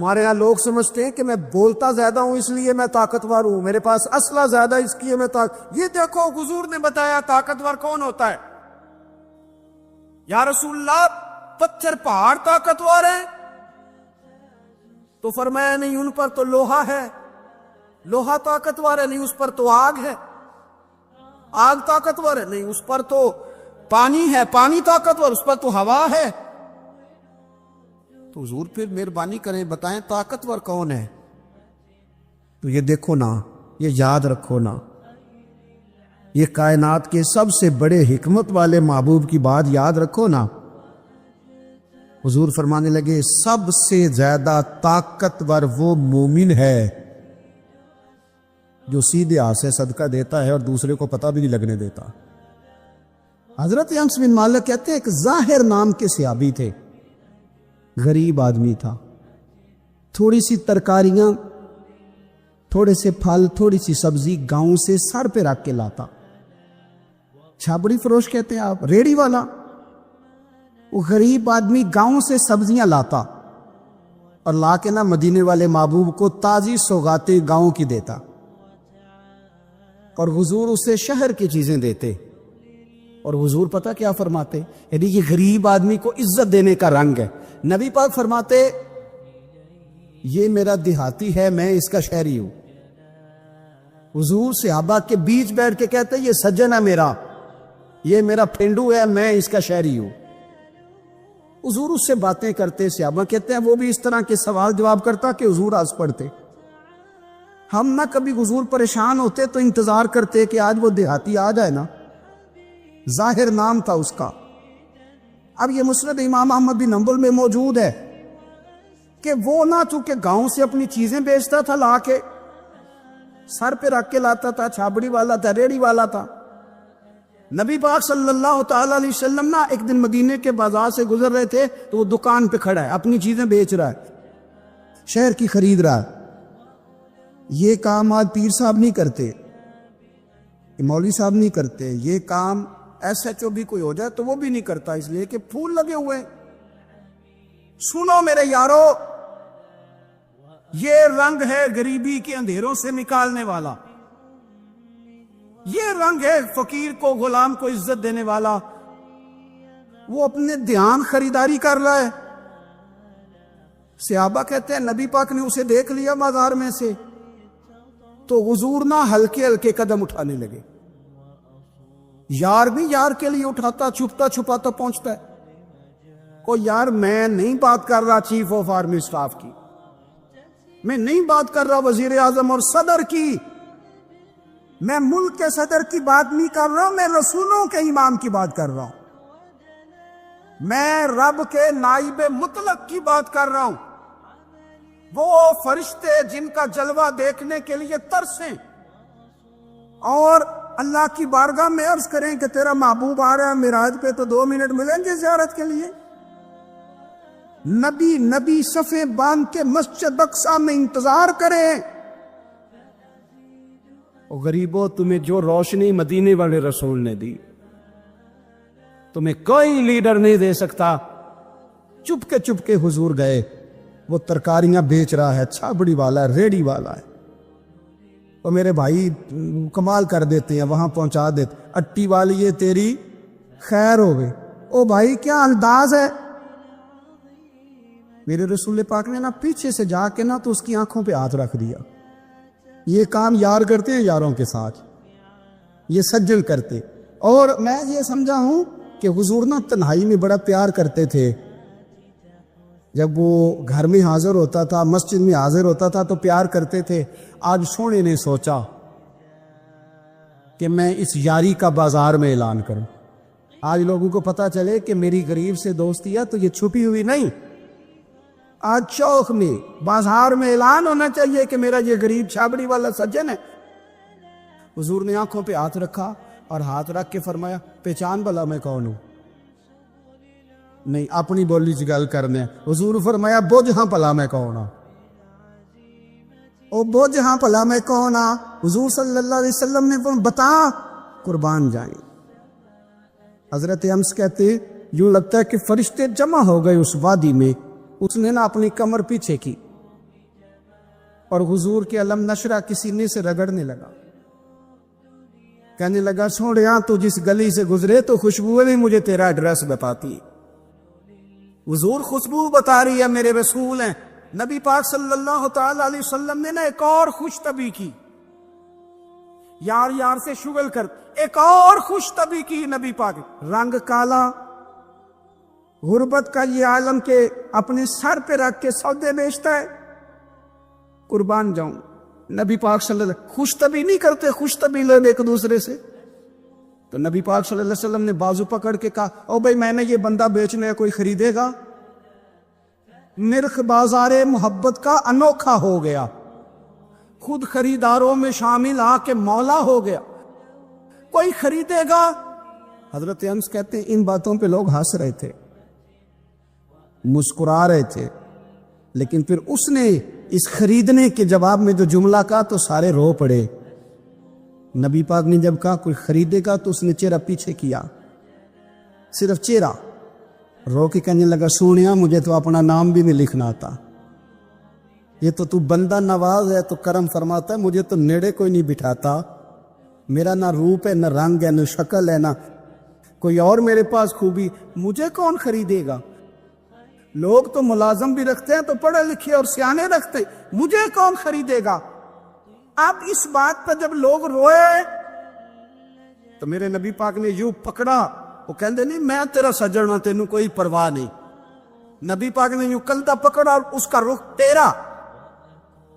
ہمارے یہاں لوگ سمجھتے ہیں کہ میں بولتا زیادہ ہوں اس لیے میں طاقتور ہوں، میرے پاس اسلحہ زیادہ اس لیے میں یہ دیکھو حضور نے بتایا طاقتور کون ہوتا ہے۔ یا رسول اللہ پتھر پہاڑ طاقتور ہیں؟ تو فرمایا نہیں، ان پر تو لوہا ہے، لوہا طاقتور ہے، نہیں اس پر تو آگ ہے، آگ طاقتور ہے، نہیں اس پر تو پانی ہے، پانی طاقتور، اس پر تو ہوا ہے۔ تو حضور پھر مہربانی کریں بتائیں طاقتور کون ہے؟ تو یہ دیکھو نا، یہ یاد رکھو نا، یہ کائنات کے سب سے بڑے حکمت والے محبوب کی بات یاد رکھو نا۔ حضور فرمانے لگے سب سے زیادہ طاقتور وہ مومن ہے جو سیدھے ہاتھ سے صدقہ دیتا ہے اور دوسرے کو پتہ بھی نہیں لگنے دیتا۔ حضرت انس بن مالک کہتے ہیں ایک ظاہر نام کے صحابی تھے، غریب آدمی تھا، تھوڑی سی ترکاریاں، تھوڑے سے پھل، تھوڑی سی سبزی گاؤں سے سر پہ رکھ کے لاتا۔ چھابڑی فروش کہتے ہیں آپ، ریڑی والا، وہ غریب آدمی گاؤں سے سبزیاں لاتا اور لا کے نہ مدینے والے محبوب کو تازی سوغاتیں گاؤں کی دیتا، اور حضور اسے شہر کی چیزیں دیتے۔ اور حضور پتہ کیا فرماتے؟ یعنی یہ غریب آدمی کو عزت دینے کا رنگ ہے۔ نبی پاک فرماتے یہ میرا دیہاتی ہے، میں اس کا شہری ہوں۔ حضور صحابہ کے بیچ بیٹھ کے کہتے یہ سجن ہے میرا، یہ میرا پھینڈو ہے، میں اس کا شہری ہوں۔ حضور اس سے باتیں کرتے، صحابہ کہتے ہیں وہ بھی اس طرح کے سوال جواب کرتا کہ حضور ہنس پڑتے۔ ہم نہ کبھی حضور پریشان ہوتے تو انتظار کرتے کہ آج وہ دیہاتی آ جائے نا، ظاہر نام تھا اس کا۔ اب یہ مسند امام احمد بن حنبل میں موجود ہے کہ وہ نہ چونکہ گاؤں سے اپنی چیزیں بیچتا تھا، لا کے سر پہ رکھ کے لاتا تھا، چھابڑی والا تھا، ریڑی والا تھا۔ نبی پاک صلی اللہ تعالی علیہ وسلم نا ایک دن مدینے کے بازار سے گزر رہے تھے تو وہ دکان پہ کھڑا ہے، اپنی چیزیں بیچ رہا ہے، شہر کی خرید رہا ہے۔ یہ کام آج پیر صاحب نہیں کرتے، مولوی صاحب نہیں کرتے، یہ کام ایس ایچ او بھی کوئی ہو جائے تو وہ بھی نہیں کرتا، اس لیے کہ پھول لگے ہوئے ہیں۔ سنو میرے یارو، یہ رنگ ہے غریبی کے اندھیروں سے نکالنے والا، یہ رنگ ہے فقیر کو، غلام کو عزت دینے والا۔ وہ اپنے دھیان خریداری کر رہا ہے۔ صحابہ کہتے ہیں نبی پاک نے اسے دیکھ لیا بازار میں سے تو حضور نہ ہلکے ہلکے قدم اٹھانے لگے۔ یار بھی یار کے لیے اٹھاتا، چھپتا چھپاتا پہنچتا ہے۔ کو یار میں نہیں بات کر رہا چیف آف آرمی سٹاف کی، میں نہیں بات کر رہا وزیر اعظم اور صدر کی، میں ملک کے صدر کی بات نہیں کر رہا ہوں، میں رسولوں کے امام کی بات کر رہا ہوں، میں رب کے نائب مطلق کی بات کر رہا ہوں، وہ فرشتے جن کا جلوہ دیکھنے کے لیے ترسیں اور اللہ کی بارگاہ میں عرض کریں کہ تیرا محبوب آ رہا ہے معراج پہ، تو 2 منٹ ملیں گے زیارت کے لیے۔ نبی صفیں باندھ کے مسجد اقصی میں انتظار کریں۔ او غریبو، تمہیں جو روشنی مدینے والے رسول نے دی تمہیں کوئی لیڈر نہیں دے سکتا۔ چپ کے حضور گئے، وہ ترکاریاں بیچ رہا ہے، چھابڑی والا ہے، ریڑی والا ہے، وہ میرے بھائی کمال کر دیتے ہیں، وہاں پہنچا دیتے، اٹی والی یہ تیری خیر ہو گئی۔ او بھائی کیا انداز ہے! میرے رسول پاک نے نا پیچھے سے جا کے نا تو اس کی آنکھوں پہ ہاتھ رکھ دیا۔ یہ کام یار کرتے ہیں یاروں کے ساتھ، یہ سجن کرتے۔ اور میں یہ سمجھا ہوں کہ حضور نا تنہائی میں بڑا پیار کرتے تھے۔ جب وہ گھر میں حاضر ہوتا تھا، مسجد میں حاضر ہوتا تھا تو پیار کرتے تھے۔ آج سونے نے سوچا کہ میں اس یاری کا بازار میں اعلان کروں، آج لوگوں کو پتا چلے کہ میری غریب سے دوستی ہے، تو یہ چھپی ہوئی نہیں، آج چوک میں بازار میں اعلان ہونا چاہیے کہ میرا یہ غریب چھابڑی والا سجن ہے۔ حضور نے آنکھوں پہ ہاتھ رکھا اور ہاتھ رکھ کے فرمایا پہچان بھلا میں کون ہوں؟ نہیں، اپنی بولی سے گل کرنے۔ حضور فرمایا بوجھ ہاں بھلا میں کون ہوں؟ او بوجھ ہاں بھلا میں کون ہوں؟ حضور صلی اللہ علیہ وسلم نے فرمایا بتا، قربان جائیں۔ حضرت انس کہتے یوں لگتا ہے کہ فرشتے جمع ہو گئے اس وادی میں۔ اس نے نا اپنی کمر پیچھے کی، اور حضور کے علم نشرہ کے سینے سے رگڑنے لگا، کہنے لگا سوڑیاں تو جس گلی سے گزرے تو خوشبو بھی مجھے تیرا ایڈریس بتاتی۔ حضور خوشبو بتا رہی ہے میرے رسول ہیں۔ نبی پاک صلی اللہ تعالی علیہ وسلم نے نا ایک اور خوش طبی کی، یار یار سے شغل کر ایک اور خوش طبی کی نبی پاک، رنگ کالا، غربت کا یہ عالم کے اپنے سر پہ رکھ کے سودے بیچتا ہے، قربان جاؤں۔ نبی پاک صلی اللہ علیہ وسلم خوش طبی نہیں کرتے، خوش طبی لوگ ایک دوسرے سے۔ تو نبی پاک صلی اللہ علیہ وسلم نے بازو پکڑ کے کہا او بھائی میں نے یہ بندہ بیچنے ہے، کوئی خریدے گا؟ نرخ بازار محبت کا انوکھا ہو گیا، خود خریداروں میں شامل آ کے مولا ہو گیا، کوئی خریدے گا؟ حضرت انس کہتے ہیں ان باتوں پہ لوگ ہنس رہے تھے، مسکرا رہے تھے، لیکن پھر اس نے اس خریدنے کے جواب میں جو جملہ کہا تو سارے رو پڑے۔ نبی پاک نے جب کہا کوئی خریدے گا تو اس نے چہرہ پیچھے کیا، صرف چہرہ، رو کے کہنے لگا سونیا مجھے تو اپنا نام بھی نہیں لکھنا آتا، یہ تو بندہ نواز ہے تو کرم فرماتا ہے، مجھے تو نیڑے کوئی نہیں بٹھاتا، میرا نہ روپ ہے نہ رنگ ہے نہ شکل ہے نہ کوئی اور میرے پاس خوبی، مجھے کون خریدے گا؟ لوگ تو ملازم بھی رکھتے ہیں تو پڑھے لکھے اور سیانے رکھتے، مجھے کون خریدے گا؟ اب اس بات پر جب لوگ روئے تو میرے نبی پاک نے یوں پکڑا، وہ کہندے نہیں میں تیرا سجنا تینوں کوئی پرواہ نہیں، نبی پاک نے یوں کندھا پکڑا اور اس کا رخ تیرا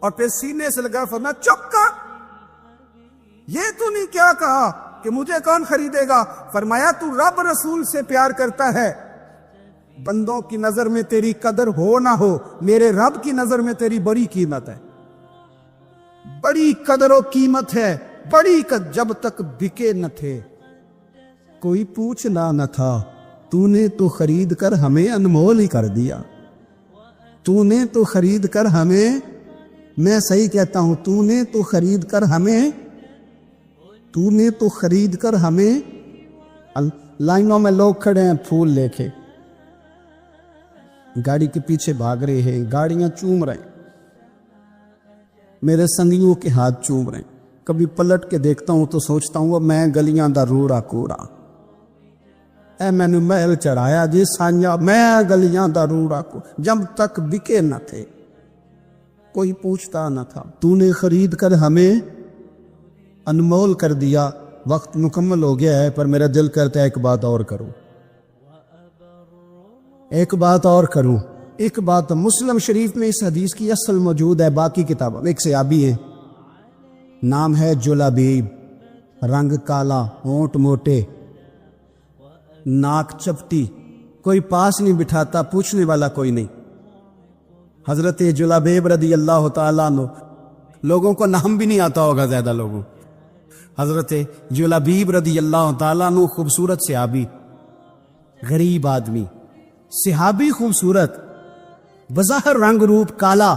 اور پھر سینے سے لگا، فرمایا چپ کر، یہ تو نہیں کیا کہا کہ مجھے کون خریدے گا؟ فرمایا تو رب رسول سے پیار کرتا ہے، بندوں کی نظر میں تیری قدر ہو نہ ہو، میرے رب کی نظر میں تیری بڑی قیمت ہے، بڑی قدر و قیمت ہے، بڑی جب تک بکے نہ تھے کوئی پوچھنا نہ تھا، تو نے تو خرید کر ہمیں انمول ہی کر دیا، تو نے تو خرید کر ہمیں، میں صحیح کہتا ہوں، تو نے تو خرید کر ہمیں، تو نے تو خرید کر ہمیں، لائنوں میں لوگ کھڑے ہیں پھول لے کے، گاڑی کے پیچھے بھاگ رہے ہیں، گاڑیاں چوم رہے ہیں، میرے سنگیوں کے ہاتھ چوم رہے ہیں، کبھی پلٹ کے دیکھتا ہوں تو سوچتا ہوں وہ میں گلیاں دا روڑا کوڑا، اے میں نے محل چڑھایا جی سانجا، میں گلیاں دا روڑا کوڑا، جب تک بکے نہ تھے کوئی پوچھتا نہ تھا، تو نے خرید کر ہمیں انمول کر دیا۔ وقت مکمل ہو گیا ہے پر میرا دل کرتا ہے ایک بات اور کروں، ایک بات اور کروں، ایک بات مسلم شریف میں اس حدیث کی اصل موجود ہے، باقی کتابوں میں ایک صحابی ہے نام ہے جلابیب، رنگ کالا، ہونٹ موٹے، ناک چپٹی، کوئی پاس نہیں بٹھاتا، پوچھنے والا کوئی نہیں۔ حضرت جلابیب رضی اللہ تعالیٰ عنہ، لوگوں کو نام بھی نہیں آتا ہوگا زیادہ لوگوں، حضرت جلابیب رضی اللہ تعالیٰ عنہ خوبصورت صحابی، غریب آدمی، صحابی خوبصورت، بظاہر رنگ روپ کالا،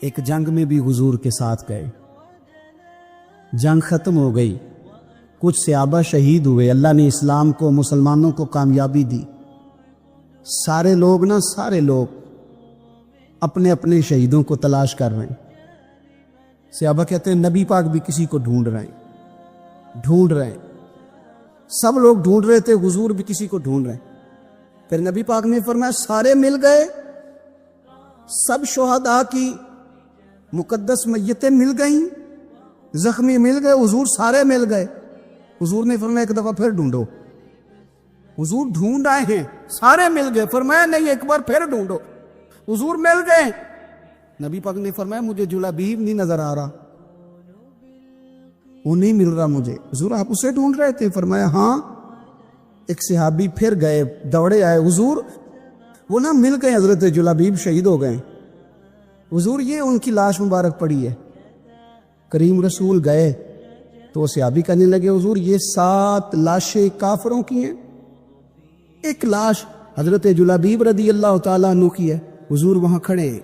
ایک جنگ میں بھی حضور کے ساتھ گئے، جنگ ختم ہو گئی، کچھ صحابہ شہید ہوئے، اللہ نے اسلام کو، مسلمانوں کو کامیابی دی، سارے لوگ اپنے اپنے شہیدوں کو تلاش کر رہے ہیں، صحابہ کہتے ہیں نبی پاک بھی کسی کو ڈھونڈ رہے ہیں، سب لوگ ڈھونڈ رہے تھے، حضور بھی کسی کو ڈھونڈ رہے ہیں۔ پھر نبی پاک نے فرمایا سارے مل گئے، سب شہداء کی مقدس میتیں مل گئیں، زخمی مل گئے، حضور سارے مل گئے۔ حضور نے فرمایا ایک دفعہ پھر ڈھونڈو، حضور ڈھونڈ آئے ہیں، سارے مل گئے، فرمایا نہیں ایک بار پھر ڈھونڈو، حضور مل گئے۔ نبی پاک نے فرمایا مجھے جلابیب نہیں نظر آ رہا، وہ نہیں مل رہا مجھے۔ حضور آپ اسے ڈھونڈ رہے تھے؟ فرمایا ہاں۔ ایک صحابی پھر گئے، دوڑے آئے، حضور وہ نہ مل گئے، حضرت جلابیب شہید ہو گئے، حضور یہ ان کی لاش مبارک پڑی ہے۔ کریم رسول گئے تو وہ صحابی کہنے لگے حضور یہ 7 لاشیں کافروں کی ہیں، ایک لاش حضرت جلابیب رضی اللہ تعالیٰ عنہ کی ہے۔ حضور وہاں کھڑے ہیں۔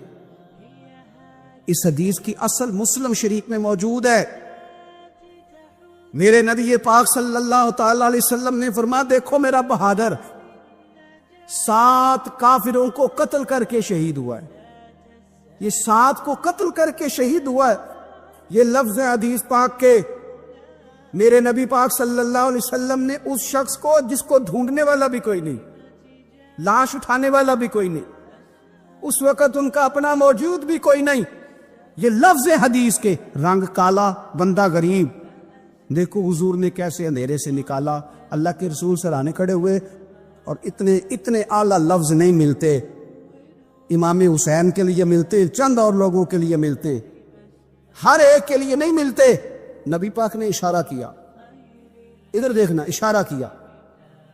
اس حدیث کی اصل مسلم شریف میں موجود ہے، میرے نبی پاک صلی اللہ تعالیٰ علیہ وسلم نے فرمایا دیکھو میرا بہادر 7 کافروں کو قتل کر کے شہید ہوا ہے، یہ 7 کو قتل کر کے شہید ہوا ہے. یہ لفظ حدیث پاک کے میرے نبی پاک صلی اللہ علیہ وسلم نے اس شخص کو جس کو ڈھونڈنے والا بھی کوئی نہیں, لاش اٹھانے والا بھی کوئی نہیں, اس وقت ان کا اپنا موجود بھی کوئی نہیں, یہ لفظ حدیث کے, رنگ کالا, بندہ غریب, دیکھو حضور نے کیسے اندھیرے سے نکالا. اللہ کے رسول سرانے کھڑے ہوئے, اور اتنے اعلیٰ لفظ نہیں ملتے. امام حسین کے لیے ملتے, چند اور لوگوں کے لیے ملتے, ہر ایک کے لیے نہیں ملتے. نبی پاک نے اشارہ کیا, ادھر دیکھنا, اشارہ کیا,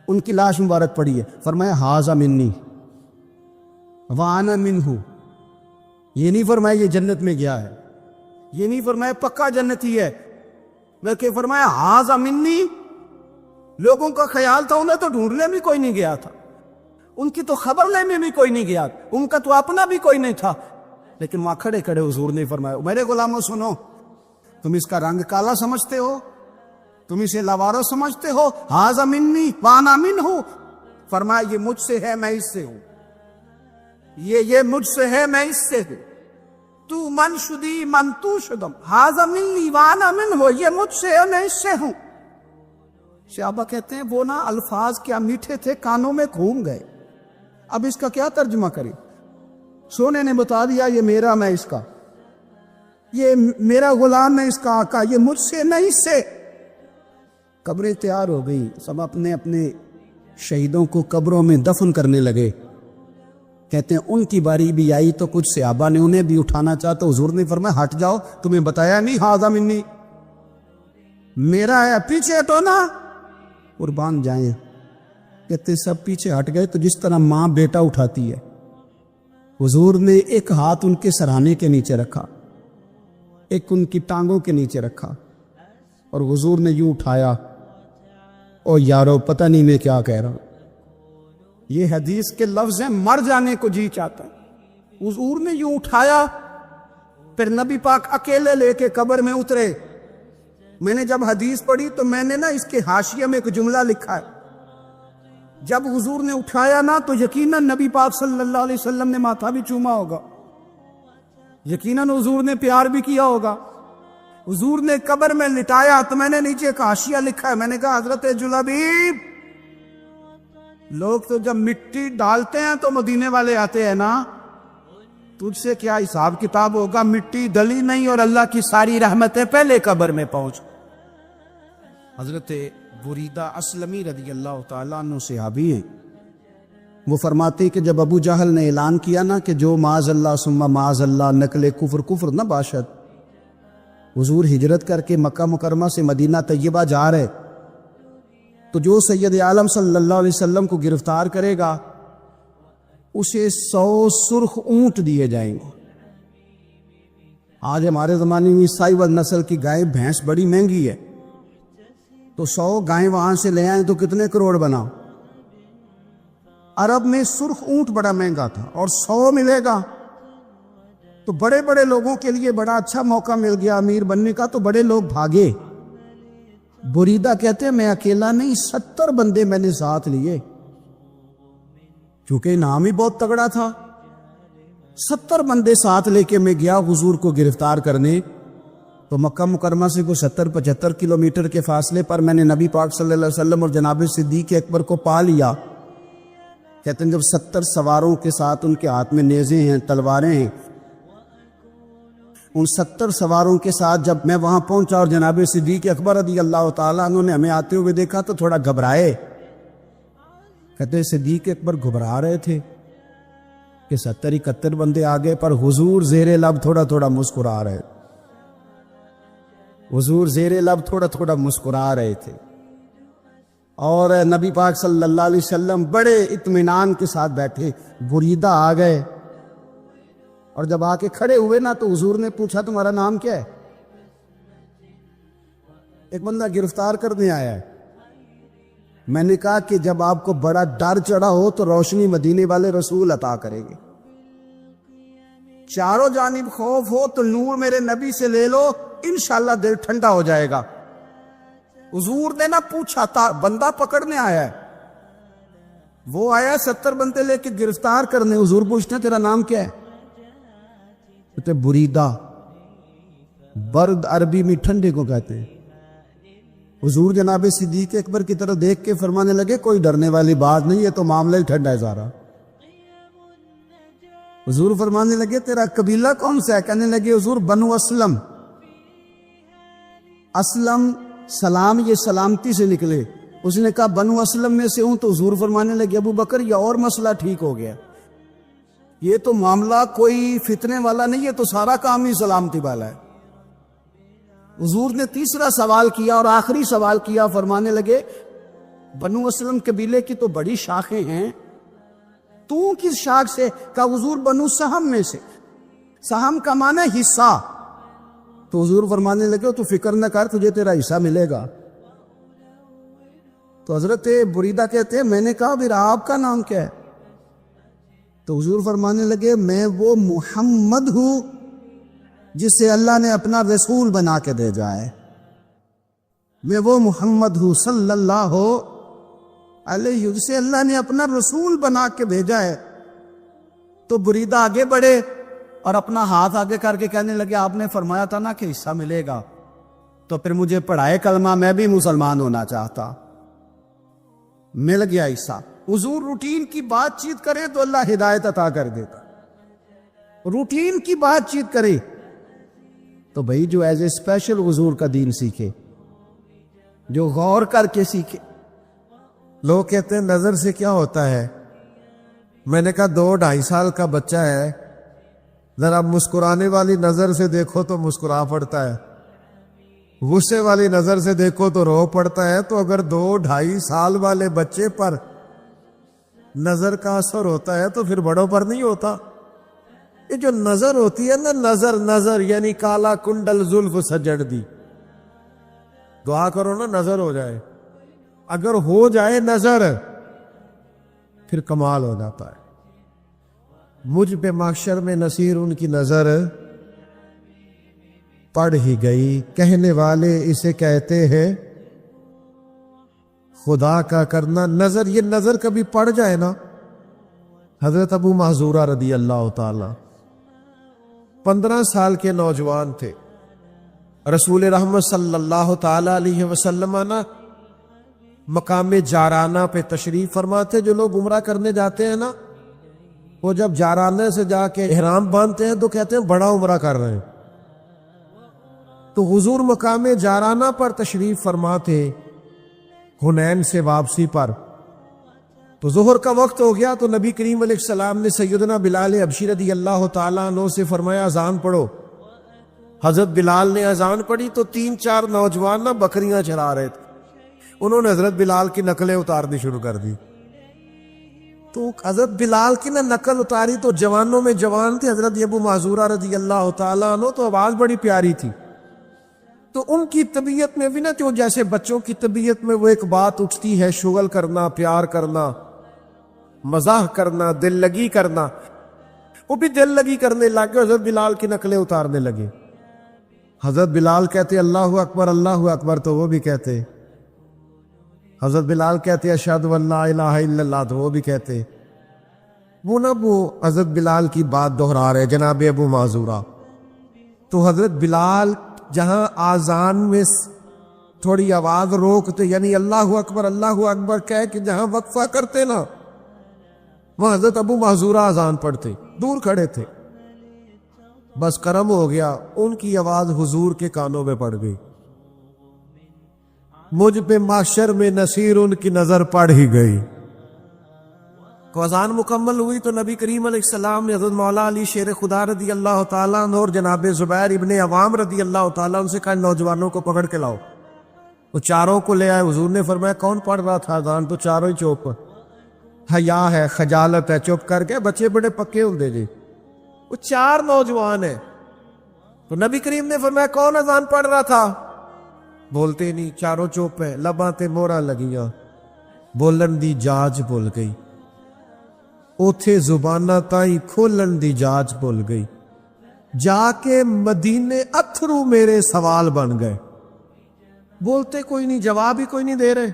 ان کی لاش مبارک پڑی ہے, فرمایا ھذا منی وانا منہ. یہ نہیں فرمایا یہ جنت میں گیا ہے, یہ نہیں فرمایا پکا جنتی ہے, بلکہ فرمایا ھذا منی. لوگوں کا خیال تھا انہیں تو ڈھونڈنے بھی کوئی نہیں گیا تھا, ان کی تو خبر لینے بھی کوئی نہیں گیا, ان کا تو اپنا بھی کوئی نہیں تھا, لیکن وہاں کھڑے کھڑے حضور نے فرمایا میرے غلاموں سنو, تم اس کا رنگ کالا سمجھتے ہو, تم اسے لاوارث سمجھتے ہو, ھذا منی وانا منہ. فرمایا یہ مجھ سے ہے, میں اس سے ہوں, یہ مجھ سے ہے, میں اس سے ہوں. تو من شدی من تو شدم, ھذا منی وانا منہ, یہ مجھ سے ہے, میں اس سے ہوں. صحابہ کہتے ہیں وہ نا الفاظ کیا میٹھے تھے, کانوں میں گھوم گئے. اب اس کا کیا ترجمہ کریں؟ سونے نے بتا دیا یہ میرا, میں اس کا, یہ میرا غلام ہے, اس کا آقا, یہ مجھ سے نہیں اس سے. قبریں تیار ہو گئی, سب اپنے اپنے شہیدوں کو قبروں میں دفن کرنے لگے. کہتے ہیں ان کی باری بھی آئی تو کچھ صحابہ نے انہیں بھی اٹھانا چاہا تو حضور نے فرمایا ہٹ جاؤ, تمہیں بتایا نہیں ھذا منی, میرا ہے, پیچھے ہٹو نا, قربان جائیں. کہتے سب پیچھے ہٹ گئے. تو جس طرح ماں بیٹا اٹھاتی ہے, حضور نے ایک ہاتھ ان کے سرانے کے نیچے رکھا, ایک ان کی ٹانگوں کے نیچے رکھا, اور حضور نے یوں اٹھایا. او یارو پتہ نہیں میں کیا کہہ رہا ہوں, یہ حدیث کے لفظ ہیں, مر جانے کو جی چاہتا ہے. حضور نے یوں اٹھایا, پھر نبی پاک اکیلے لے کے قبر میں اترے. میں نے جب حدیث پڑھی تو میں نے نا اس کے حاشیے میں ایک جملہ لکھا ہے, جب حضور نے اٹھایا نا تو یقیناً نبی پاک صلی اللہ علیہ وسلم نے ماتھا بھی چوما ہوگا, یقیناً حضور نے پیار بھی کیا ہوگا. حضور نے قبر میں لٹایا تو میں نے نیچے ایک حاشیہ لکھا ہے, میں نے کہا حضرت جلبیب, لوگ تو جب مٹی ڈالتے ہیں تو مدینے والے آتے ہیں نا, تجھ سے کیا حساب کتاب ہوگا, مٹی ڈلی نہیں اور اللہ کی ساری رحمتیں پہلے قبر میں پہنچ. حضرت بریدہ اسلمی رضی اللہ تعالیٰ عنہ صحابی ہیں, وہ فرماتے کہ جب ابو جہل نے اعلان کیا نا کہ جو معاذ اللہ ثم معاذ اللہ نقل کفر نہ باشد, حضور ہجرت کر کے مکہ مکرمہ سے مدینہ طیبہ جا رہے, تو جو سید عالم صلی اللہ علیہ وسلم کو گرفتار کرے گا اسے 100 سرخ اونٹ دیے جائیں گے. آج ہمارے زمانے میں سائیول نسل کی گائے بھینس بڑی مہنگی ہے, تو 100 گائیں وہاں سے لے آئیں تو کتنے کروڑ بنا. عرب میں سرخ اونٹ بڑا مہنگا تھا, اور 100 ملے گا تو بڑے بڑے لوگوں کے لیے بڑا اچھا موقع مل گیا امیر بننے کا, تو بڑے لوگ بھاگے. بریدہ کہتے ہیں میں اکیلا نہیں, 70 بندے میں نے ساتھ لیے, کیونکہ انعام ہی بہت تگڑا تھا. 70 بندے ساتھ لے کے میں گیا حضور کو گرفتار کرنے. تو مکہ مکرمہ سے کوئی 70-75 کلومیٹر کے فاصلے پر میں نے نبی پاک صلی اللہ علیہ وسلم اور جناب صدیق اکبر کو پا لیا. کہتے ہیں جب 70 سواروں کے ساتھ ان کے ہاتھ میں نیزے ہیں, تلواریں ہیں, ان 70 سواروں کے ساتھ جب میں وہاں پہنچا اور جناب صدیق اکبر رضی اللہ تعالیٰ عنہ نے ہمیں آتے ہوئے دیکھا تو تھوڑا گھبرائے. کہتے ہیں صدیق اکبر گھبرا رہے تھے کہ 70-71 بندے آگے, پر حضور زیر لب تھوڑا تھوڑا مسکرا رہے, حضور زیر لب تھوڑا تھوڑا مسکرا رہے تھے. اور نبی پاک صلی اللہ علیہ وسلم بڑے اطمینان کے ساتھ بیٹھے. بریدہ آ گئے, اور جب آ کے کھڑے ہوئے نا تو حضور نے پوچھا تمہارا نام کیا ہے؟ ایک بندہ گرفتار کرنے آیا ہے. میں نے کہا کہ جب آپ کو بڑا ڈر چڑھا ہو تو روشنی مدینے والے رسول عطا کریں گے, چاروں جانب خوف ہو تو نور میرے نبی سے لے لو, انشاءاللہ دل ٹھنڈا ہو جائے گا. حضور نے نہ پوچھا تھا, بندہ پکڑنے آیا ہے, وہ آیا 70 بندے لے کے گرفتار کرنے. حضور پوچھتے ہیں تیرا نام کیا ہے؟ کہتے بریدہ، برد عربی میں ٹھنڈے کو کہتے ہیں۔ حضور جناب صدیق اکبر کی طرف دیکھ کے فرمانے لگے کوئی ڈرنے والی بات نہیں، یہ تو معاملہ ہی ٹھنڈا ہے سارا۔ حضور فرمانے لگے تیرا قبیلہ کون سا ہے؟ کہنے لگے حضور بنو اسلم۔ اسلم سلام، یہ سلامتی سے نکلے۔ اس نے کہا بنو اسلم میں سے ہوں، تو حضور فرمانے لگے ابو بکر یہ اور مسئلہ ٹھیک ہو گیا، یہ تو معاملہ کوئی فتنے والا نہیں، یہ تو سارا کام ہی سلامتی والا ہے۔ حضور نے تیسرا سوال کیا اور آخری سوال کیا، فرمانے لگے بنو اسلم قبیلے کی تو بڑی شاخیں ہیں، تو کس شاخ سے؟ کہا حضور بنو سہم میں سے۔ سہم کا معنی ہے حصہ۔ تو حضور فرمانے لگے تو فکر نہ کر، تجھے تیرا حصہ ملے گا۔ تو حضرت بریدہ کہتے ہیں میں نے کہا پھر آپ کا نام کیا ہے؟ تو حضور فرمانے لگے میں وہ محمد ہوں جسے اللہ نے اپنا رسول بنا کے بھیجا ہے، میں وہ محمد ہوں صلی اللہ علیہ، جسے اللہ نے اپنا رسول بنا کے بھیجا ہے۔ تو بریدہ آگے بڑھے اور اپنا ہاتھ آگے کر کے کہنے لگے آپ نے فرمایا تھا نا کہ حصہ ملے گا، تو پھر مجھے پڑھائے کلمہ، میں بھی مسلمان ہونا چاہتا۔ مل گیا حصہ۔ حضور روٹین کی بات چیت کرے تو اللہ ہدایت عطا کر دیتا، روٹین کی بات چیت کرے تو بھائی جو ایز اے اسپیشل حضور کا دین سیکھے، جو غور کر کے سیکھے۔ لوگ کہتے ہیں نظر سے کیا ہوتا ہے؟ میں نے کہا 2-2.5 سال کا بچہ ہے، ذرا مسکرانے والی نظر سے دیکھو تو مسکرا پڑتا ہے، غصے والی نظر سے دیکھو تو رو پڑتا ہے۔ تو اگر 2-2.5 سال والے بچے پر نظر کا اثر ہوتا ہے تو پھر بڑوں پر نہیں ہوتا؟ یہ جو نظر ہوتی ہے نا، نظر یعنی کالا کنڈل زلف سجڑ دی، دعا کرو نا نظر ہو جائے۔ اگر ہو جائے نظر پھر کمال ہو جاتا ہے۔ مجھ پہ محشر میں نصیر ان کی نظر پڑ ہی گئی، کہنے والے اسے کہتے ہیں خدا کا کرنا نظر۔ یہ نظر کبھی پڑ جائے نا، حضرت ابو محذورہ رضی اللہ تعالی 15 سال کے نوجوان تھے، رسول رحمت صلی اللہ تعالی علیہ وسلم نا مقام جارانہ پہ تشریف فرماتے۔ جو لوگ عمرہ کرنے جاتے ہیں نا، وہ جب جارانہ سے جا کے احرام باندھتے ہیں تو کہتے ہیں بڑا عمرہ کر رہے ہیں۔ تو حضور مقام جارانہ پر تشریف فرما تھے حنین سے واپسی پر۔ تو ظہر کا وقت ہو گیا تو نبی کریم علیہ السلام نے سیدنا بلال حبشی رضی اللہ تعالیٰ عنہ سے فرمایا اذان پڑھو۔ حضرت بلال نے اذان پڑھی تو 3-4 نوجوان نا بکریاں چرا رہے تھے، انہوں نے حضرت بلال کی نقلیں اتارنی شروع کر دی۔ تو حضرت بلال کی نا نقل اتاری تو جوانوں میں جوان تھے حضرت ابو معذورہ رضی اللہ تعالیٰ عنہ، تو آواز بڑی پیاری تھی۔ تو ان کی طبیعت میں بھی نا، جو جیسے بچوں کی طبیعت میں وہ ایک بات اٹھتی ہے، شغل کرنا، پیار کرنا، مزاح کرنا، دل لگی کرنا، وہ بھی دل لگی کرنے لگے، حضرت بلال کی نقلیں اتارنے لگے۔ حضرت بلال کہتے اللہ اکبر اللہ اکبر تو وہ بھی کہتے، حضرت بلال کہتے اشہد ان لا الہ الا اللہ تو وہ بھی کہتے۔ وہ حضرت بلال کی بات دہرا رہے جناب ابو معذورہ۔ تو حضرت بلال جہاں آذان میں تھوڑی آواز روکتے، یعنی اللہ اکبر کہہ کہ جہاں وقفہ کرتے نا، وہاں حضرت ابو معذورہ آذان پڑھتے، دور کھڑے تھے۔ بس کرم ہو گیا، ان کی آواز حضور کے کانوں میں پڑ گئی، مجھ پہ محشر میں نصیر ان کی نظر پڑ ہی گئی۔ کو اذان مکمل ہوئی تو نبی کریم علیہ السلام نے حضرت مولا علی شیر خدا رضی اللہ تعالیٰ عنہ اور جناب زبیر ابن عوام رضی اللہ تعالیٰ عنہ سے کہا نوجوانوں کو پکڑ کے لاؤ۔ وہ چاروں کو لے آئے، حضور نے فرمایا کون پڑھ رہا تھا اذان؟ تو چاروں ہی چوپ، حیا ہے، خجالت ہے، چپ کر کے، بچے بڑے پکے ہوں دے جی۔ وہ 4 نوجوان ہیں۔ تو نبی کریم نے فرمایا کون اذان پڑھ رہا تھا؟ بولتے نہیں، چاروں چوپ ہیں، لباں تے مورا لگیاں، بولن دی جاج بھول گئی، اوتھے زبانہ تائیں کھولن دی جاج بھول گئی، جا کے مدینے اتھرو میرے سوال بن گئے۔ بولتے کوئی نہیں، جواب ہی کوئی نہیں دے رہے۔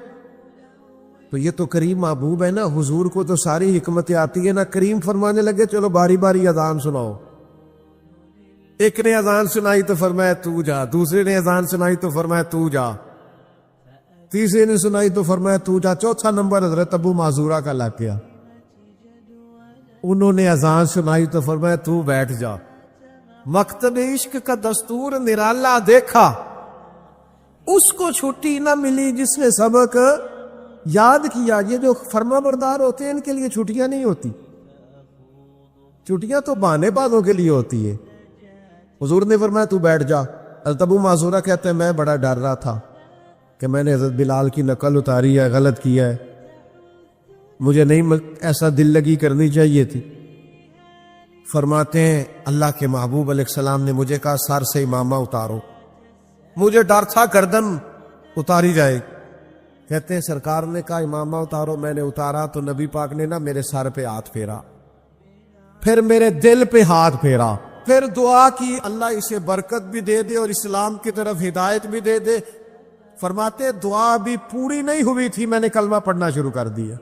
تو یہ تو کریم محبوب ہے نا، حضور کو تو ساری حکمتیں آتی ہے نا۔ کریم فرمانے لگے چلو باری باری اذان سناؤ۔ ایک نے اذان سنائی تو فرمایا تو جا، دوسرے نے اذان سنائی تو فرمایا تو جا، تیسرے نے سنائی تو فرمایا تو جا، چوتھا نمبر حضرت ابو معذورہ کا لگ گیا، انہوں نے اذان سنائی تو فرمایا تو بیٹھ جا۔ مکتب عشق کا دستور نرالا دیکھا، اس کو چھٹی نہ ملی جس نے سبق یاد کیا۔ یہ جو فرما بردار ہوتے ہیں ان کے لیے چھٹیاں نہیں ہوتی، چھٹیاں تو بہانے بازوں کے لیے ہوتی ہے۔ حضور نے فرمایا تو بیٹھ جا۔ حضرت ابو معذورہ کہتے ہیں میں بڑا ڈر رہا تھا کہ میں نے حضرت بلال کی نقل اتاری ہے، غلط کیا ہے، مجھے نہیں ایسا دل لگی کرنی چاہیے تھی۔ فرماتے ہیں اللہ کے محبوب علیہ السلام نے مجھے کہا سر سے امامہ اتارو، مجھے ڈر تھا گردن اتاری جائے۔ کہتے ہیں سرکار نے کہا امامہ اتارو، میں نے اتارا تو نبی پاک نے نا میرے سر پہ ہاتھ پھیرا، پھر میرے دل پہ ہاتھ پھیرا، پھر دعا کی اللہ اسے برکت بھی دے دے اور اسلام کی طرف ہدایت بھی دے دے۔ فرماتے دعا بھی پوری نہیں ہوئی تھی میں نے کلمہ پڑھنا شروع کر دیا۔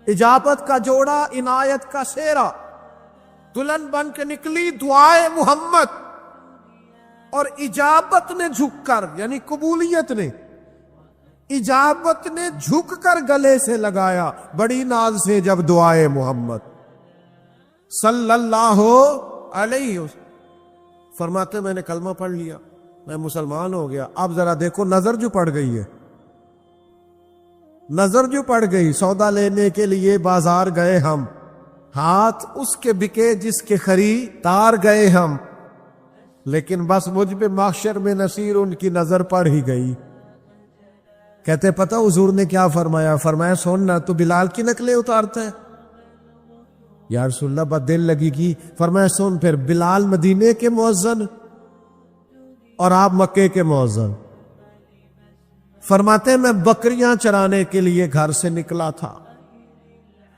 اجابت کا جوڑا، عنایت کا سیرا، دلہن بن کے نکلی دعائے محمد، اور اجابت نے جھک کر، یعنی قبولیت نے، اجابت نے جھک کر گلے سے لگایا بڑی ناز سے جب دعائے محمد صلی اللہ علیہ وسلم۔ فرماتے میں نے کلمہ پڑھ لیا، میں مسلمان ہو گیا۔ اب ذرا دیکھو نظر جو پڑ گئی ہے، نظر جو پڑ گئی، سودا لینے کے لیے بازار گئے ہم، ہاتھ اس کے بکے جس کے خریدار گئے ہم، لیکن بس مجھ پہ محشر میں نصیر ان کی نظر پڑ ہی گئی۔ کہتے پتہ حضور نے کیا فرمایا؟ فرمایا سننا تو بلال کی نقلیں اتارتا ہے۔ یا رسول اللہ بات دل لگی کی۔ فرمایا سن، پھر بلال مدینے کے مؤذن اور آپ مکے کے مؤذن۔ فرماتے ہیں میں بکریاں چرانے کے لیے گھر سے نکلا تھا،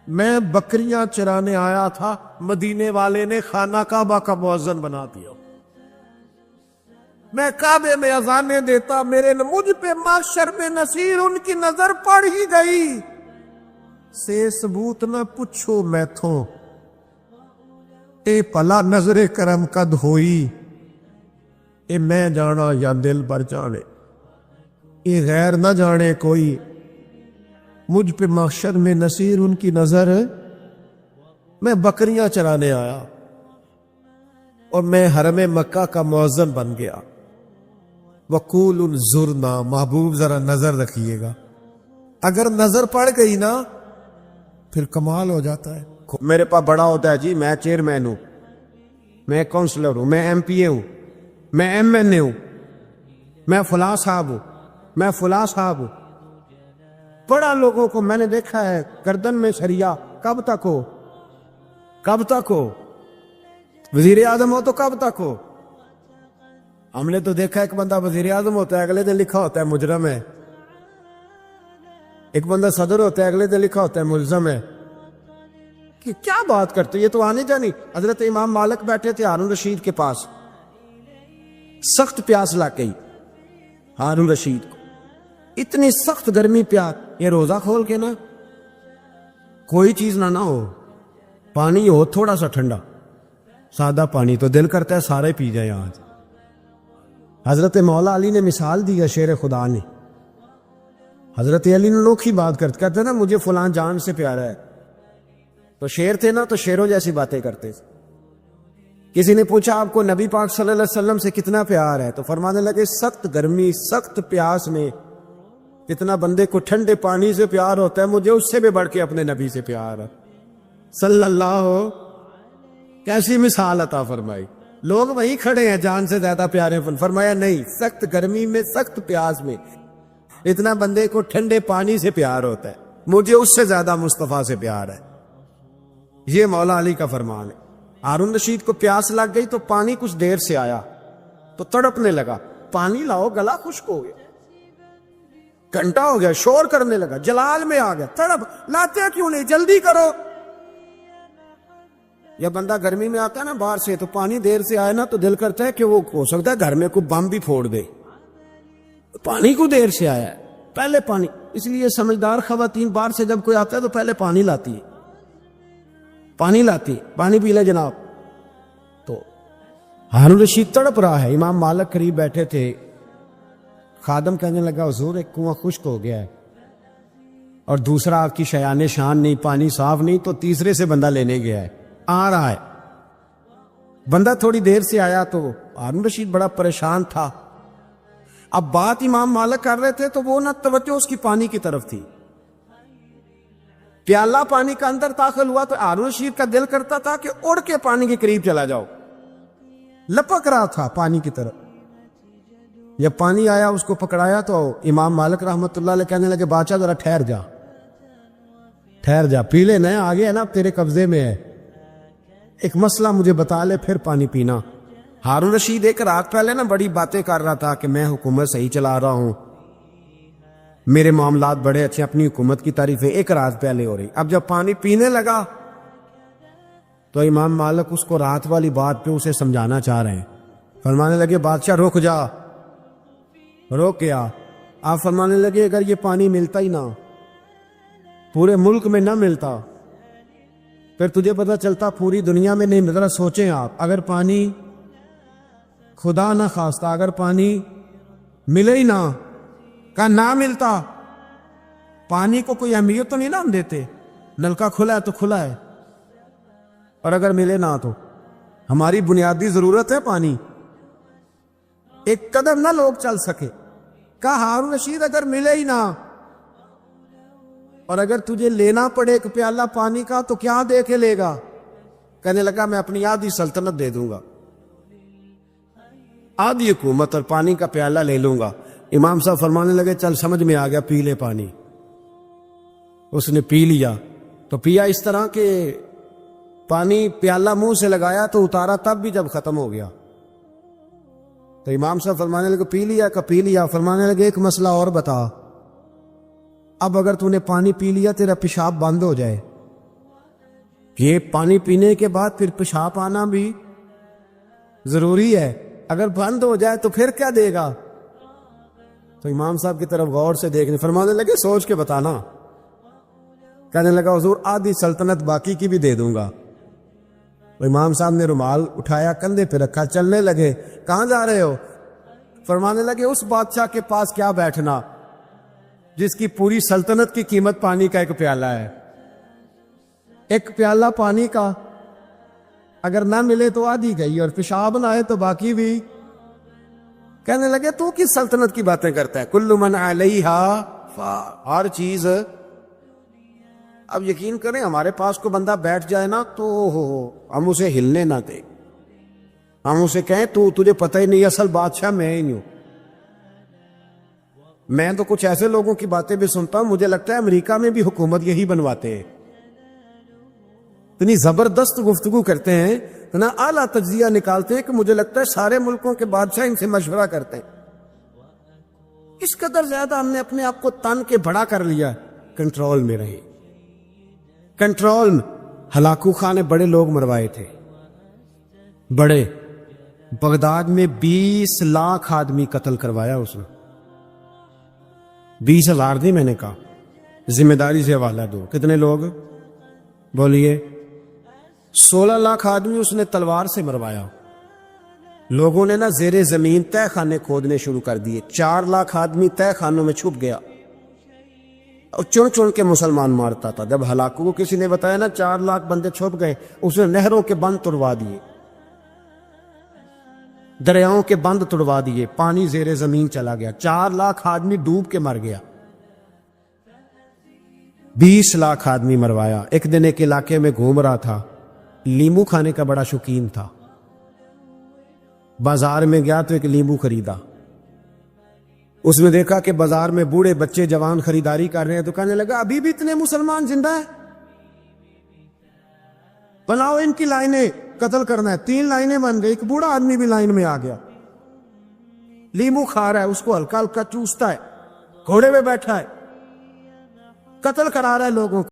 میں بکریاں چرانے آیا تھا، مدینے والے نے خانہ کعبہ کا مؤذن بنا دیا، میں کعبے میں اذانیں دیتا، میرے مجھ پہ محشر میں نصیر ان کی نظر پڑ ہی گئی۔ سے ثبوت نہ پوچھو میں تھوں، اے پلا نظر کرم قد ہوئی، اے میں جانا یا دل بر جانے، اے غیر نہ جانے کوئی، مجھ پہ محشر میں نصیر ان کی نظر۔ میں بکریاں چرانے آیا اور میں حرم مکہ کا مؤذن بن گیا۔ وقول انظرنا، محبوب ذرا نظر رکھیے گا، اگر نظر پڑ گئی نا پھر کمال ہو جاتا ہے۔ میرے پاس بڑا ہوتا ہے جی میں چیئرمین ہوں، میں کونسلر ہوں، میں ایم پی اے ہوں، میں ایم این اے ہوں، میں فلاں صاحب ہوں، میں فلاں صاحب ہوں۔ بڑا لوگوں کو میں نے دیکھا ہے گردن میں سریا، کب تک ہو، کب تک ہو، وزیر اعظم ہو تو کب تک ہو۔ ہم نے تو دیکھا ایک بندہ وزیر اعظم ہوتا ہے اگلے دن لکھا ہوتا ہے مجرم ہے، ایک بندہ صدر ہوتا ہے اگلے دن لکھا ہوتا ہے ملزم ہے۔ کہ کیا بات کرتے، یہ تو آنے جانی۔ حضرت امام مالک بیٹھے تھے ہارون رشید کے پاس، سخت پیاس لگ گئی ہارون رشید کو، اتنی سخت گرمی پیاس، یہ روزہ کھول کے نا کوئی چیز نہ ہو، پانی ہو تھوڑا سا ٹھنڈا سادہ پانی، تو دل کرتا ہے سارے پی جائیں آج۔ حضرت مولا علی نے مثال دی ہے شیر خدا نے، حضرت علی نے لوگ ہی بات کرتے، کہتے نا مجھے فلاں جان سے پیارا ہے، تو شیر تھے نا تو شیروں جیسی باتیں کرتے تھے۔ کسی نے پوچھا آپ کو نبی پاک صلی اللہ علیہ وسلم سے کتنا پیار ہے، تو فرمانے لگے سخت گرمی سخت پیاس میں جتنا بندے کو ٹھنڈے پانی سے پیار ہوتا ہے مجھے اس سے بھی بڑھ کے اپنے نبی سے پیار ہے صلی اللہ۔ کیسی مثال عطا فرمائی، لوگ وہی کھڑے ہیں جان سے زیادہ پیارے، فرمایا نہیں، سخت گرمی میں سخت پیاس میں اتنا بندے کو ٹھنڈے پانی سے پیار ہوتا ہے مجھے اس سے زیادہ مصطفیٰ سے پیار ہے۔ یہ مولا علی کا فرمان ہے۔ ہارون رشید کو پیاس لگ گئی تو پانی کچھ دیر سے آیا تو تڑپنے لگا، پانی لاؤ گلا خشک ہو گیا، گھنٹہ ہو گیا، شور کرنے لگا، جلال میں آ گیا، تڑپ، لاتے کیوں نہیں، جلدی کرو۔ یا بندہ گرمی میں آتا ہے نا باہر سے تو پانی دیر سے آئے نا تو دل کرتا ہے کہ وہ ہو سکتا ہے گھر میں کوئی بم بھی پھوڑ دے، پانی کو دیر سے آیا ہے، پہلے پانی۔ اس لیے سمجھدار خواتین باہر سے جب کوئی آتا ہے تو پہلے پانی لاتی ہے، پانی لاتی، پانی پی لے جناب، تو ہارون رشید تڑپ رہا ہے، امام مالک قریب بیٹھے تھے، خادم کہنے لگا حضور ایک کنواں خشک ہو گیا ہے اور دوسرا آپ کی شیان شان نہیں، پانی صاف نہیں، تو تیسرے سے بندہ لینے گیا ہے، آ رہا ہے۔ بندہ تھوڑی دیر سے آیا تو ہارون رشید بڑا پریشان تھا۔ اب بات امام مالک کر رہے تھے تو وہ نہ توجہ اس کی پانی کی طرف تھی، پیالہ پانی کا اندر داخل ہوا تو ہارون رشید کا دل کرتا تھا کہ اڑ کے پانی کے قریب چلا جاؤ، لپک رہا تھا پانی کی طرف۔ جب پانی آیا اس کو پکڑایا تو امام مالک رحمت اللہ علیہ کہنے لگے بادشاہ ذرا ٹھہر جا، ٹھہر جا، پی لے، نیا آگے ہے نا، تیرے قبضے میں ہے، ایک مسئلہ مجھے بتا لے پھر پانی پینا۔ ہارون رشید ایک رات پہلے نا بڑی باتیں کر رہا تھا کہ میں حکومت صحیح چلا رہا ہوں، میرے معاملات بڑے اچھے، اپنی حکومت کی تعریفیں ایک رات پہلے ہو رہی۔ اب جب پانی پینے لگا تو امام مالک اس کو رات والی بات پہ اسے سمجھانا چاہ رہے ہیں، فرمانے لگے بادشاہ رک جا، روک گیا۔ آپ فرمانے لگے اگر یہ پانی ملتا ہی نہ، پورے ملک میں نہ ملتا، پھر تجھے پتہ چلتا پوری دنیا میں نہیں مل رہا۔ سوچیں آپ، اگر پانی خدا نہ خواستہ اگر پانی ملے ہی نہ، کہ نہ ملتا، پانی کو کوئی اہمیت تو نہیں نا ہم دیتے، نلکا کھلا ہے تو کھلا ہے، اور اگر ملے نہ تو ہماری بنیادی ضرورت ہے پانی، ایک قدم نہ لوگ چل سکے۔ کہا ہارون رشید اگر ملے ہی نہ اور اگر تجھے لینا پڑے ایک پیالہ پانی کا تو کیا دے کے لے گا؟ کہنے لگا میں اپنی آدھی سلطنت دے دوں گا، آدھی حکومت اور پانی کا پیالہ لے لوں گا۔ امام صاحب فرمانے لگے چل سمجھ میں آ گیا، پی لے پانی۔ اس نے پی لیا تو پیا اس طرح کہ پانی پیالہ منہ سے لگایا تو اتارا تب بھی جب ختم ہو گیا تو امام صاحب فرمانے لگے پی لیا کہ پی لیا؟ فرمانے لگے ایک مسئلہ اور بتا، اب اگر تو نے پانی پی لیا تیرا پیشاب بند ہو جائے، یہ پانی پینے کے بعد پھر پیشاب آنا بھی ضروری ہے، اگر بند ہو جائے تو پھر کیا دے گا؟ تو امام صاحب کی طرف غور سے دیکھنے، فرمانے لگے سوچ کے بتانا۔ کہنے لگا حضور آدھی سلطنت باقی کی بھی دے دوں گا۔ امام صاحب نے رومال اٹھایا، کندھے پہ رکھا، چلنے لگے۔ کہاں جا رہے ہو؟ فرمانے لگے اس بادشاہ کے پاس کیا بیٹھنا جس کی پوری سلطنت کی قیمت پانی کا ایک پیالہ ہے، ایک پیالہ پانی کا اگر نہ ملے تو آدھی گئی اور پیشاب نہ آئے تو باقی بھی۔ کہنے لگے تو کس سلطنت کی باتیں کرتا ہے؟ کل من علیہا ہر چیز۔ اب یقین کریں ہمارے پاس کو بندہ بیٹھ جائے نا تو ہم اسے ہلنے نہ دیں، ہم اسے کہیں تو تجھے پتہ ہی نہیں اصل بادشاہ میں ہی نہیں ہوں۔ میں تو کچھ ایسے لوگوں کی باتیں بھی سنتا ہوں، مجھے لگتا ہے امریکہ میں بھی حکومت یہی بنواتے ہیں، اتنی زبردست گفتگو کرتے ہیں، اتنا اعلیٰ تجزیہ نکالتے ہیں کہ مجھے لگتا ہے سارے ملکوں کے بادشاہ ان سے مشورہ کرتے ہیں۔ اس قدر زیادہ ہم نے اپنے آپ کو تن کے بڑا کر لیا، کنٹرول میں رہے، کنٹرول میں۔ ہلاکو خان نے بڑے لوگ مروائے تھے، بڑے، بغداد میں 20 لاکھ آدمی قتل کروایا اس نے، 20,000 نہیں، میں نے کہا ذمہ داری سے حوالہ دو، کتنے لوگ بولیے؟ 16 لاکھ آدمی اس نے تلوار سے مروایا۔ لوگوں نے نا زیر زمین تہ خانے کھودنے شروع کر دیے، 4 لاکھ آدمی تہ خانوں میں چھپ گیا اور چن چن کے مسلمان مارتا تھا۔ جب ہلاکو کو کسی نے بتایا نا 4 لاکھ بندے چھپ گئے، اس نے نہروں کے بند توڑوا دیے، دریاؤں کے بند توڑوا دیے، پانی زیر زمین چلا گیا، 4 لاکھ آدمی ڈوب کے مر گیا، 20 لاکھ آدمی مروایا۔ ایک دن ایک علاقے میں گھوم رہا تھا، لیمو کھانے کا بڑا شوقین تھا، بازار میں گیا تو ایک لیمو خریدا۔ اس نے دیکھا کہ بازار میں بوڑھے بچے جوان خریداری کر رہے ہیں تو کہنے لگا ابھی بھی اتنے مسلمان زندہ ہیں، بناؤ ان کی لائنیں، قتل کرنا ہے۔ 3 لائنیں بن گئی، ایک بوڑھا آدمی بھی لائن میں آ گیا، لیمو کھا رہا ہے، اس کو ہلکا ہلکا چوستا ہے، گھوڑے پہ بیٹھا ہے، قتل کرا رہا ہے لوگوں کو۔